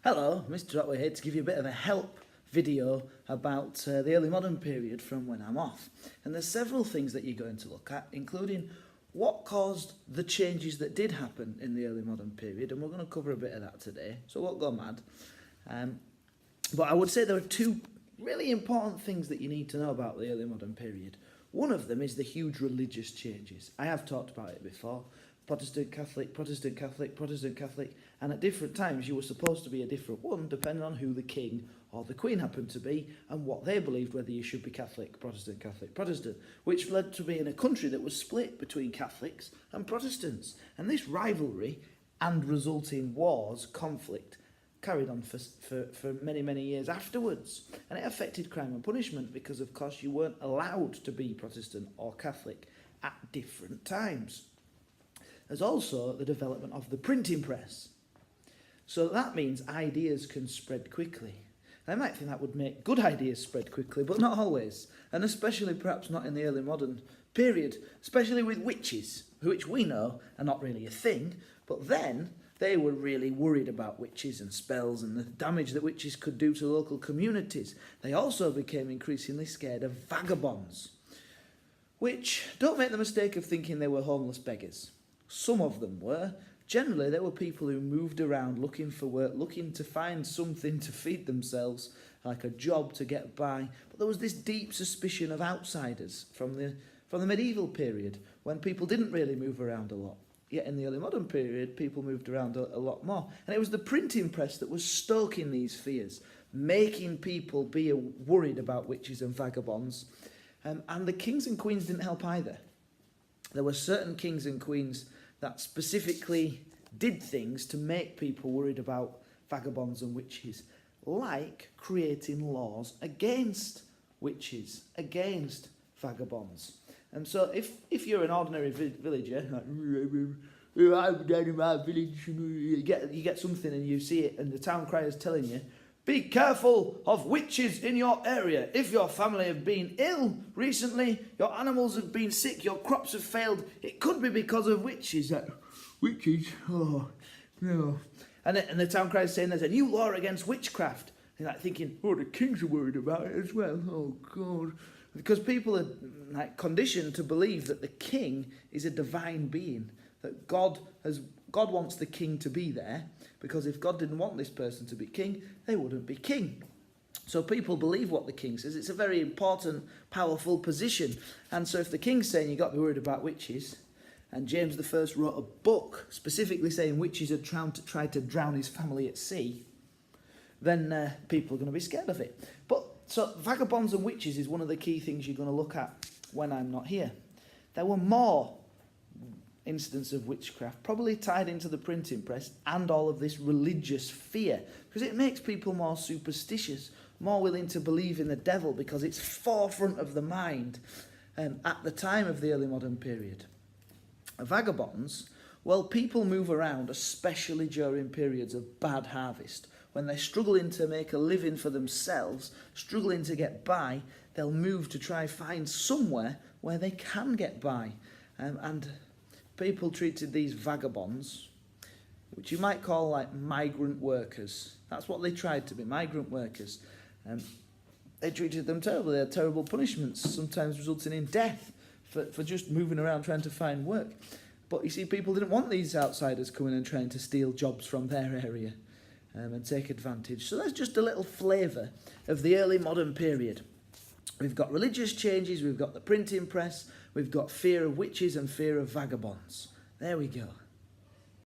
Hello, Mr. Otway here to give you a bit of a help video about the early modern period from when I'm off. And there's several things that you're going to look at, including what caused the changes that did happen in the early modern period, and we're going to cover a bit of that today, so I won't go mad. But I would say there are two really important things that you need to know about the early modern period. One of them is the huge religious changes. I have talked about it before. Protestant, Catholic, Protestant, Catholic, Protestant, Catholic, and at different times you were supposed to be a different one depending on who the king or the queen happened to be and what they believed, whether you should be Catholic, Protestant, Catholic, Protestant, which led to being a country that was split between Catholics and Protestants. And this rivalry and resulting wars, conflict, carried on for many, many years afterwards. And it affected crime and punishment because, of course, you weren't allowed to be Protestant or Catholic at different times. There's also the development of the printing press. So that means ideas can spread quickly. I might think that would make good ideas spread quickly, but not always. And especially perhaps not in the early modern period, especially with witches, which we know are not really a thing, but then they were really worried about witches and spells and the damage that witches could do to local communities. They also became increasingly scared of vagabonds, which, don't make the mistake of thinking they were homeless beggars. Some of them were. Generally, they were people who moved around looking for work, looking to find something to feed themselves, like a job to get by. But there was this deep suspicion of outsiders from the medieval period, when people didn't really move around a lot. Yet in the early modern period, people moved around a lot more. And it was the printing press that was stoking these fears, making people be worried about witches and vagabonds. And the kings and queens didn't help either. There were certain kings and queens that specifically did things to make people worried about vagabonds and witches, like creating laws against witches, against vagabonds. And so if you're an ordinary villager, like, I'm down in my village, you get something and you see it and the town crier is telling you, be careful of witches in your area. If your family have been ill recently, your animals have been sick, your crops have failed, it could be because of witches. Witches? Oh, no. And the town crier is saying there's a new law against witchcraft. You're like thinking, oh, the kings are worried about it as well. Oh, God. Because people are conditioned to believe that the king is a divine being, that God wants the king to be there, because if God didn't want this person to be king, they wouldn't be king. So people believe what the king says. It's a very important, powerful position. And so if the king's saying you've got to be worried about witches, and James I wrote a book specifically saying witches had tried to drown his family at sea, then people are going to be scared of it. But so vagabonds and witches is one of the key things you're going to look at when I'm not here. There were more incidents of witchcraft, probably tied into the printing press and all of this religious fear, because it makes people more superstitious, more willing to believe in the devil, because it's forefront of the mind at the time of the early modern period. Vagabonds, well, people move around, especially during periods of bad harvest. When they're struggling to make a living for themselves, struggling to get by, they'll move to try find somewhere where they can get by. And people treated these vagabonds, which you might call like migrant workers. That's what they tried to be, migrant workers. They treated them terribly. They had terrible punishments, sometimes resulting in death for just moving around trying to find work. But you see, people didn't want these outsiders coming and trying to steal jobs from their area and take advantage. So that's just a little flavour of the early modern period. We've got religious changes, we've got the printing press, we've got fear of witches and fear of vagabonds. There we go.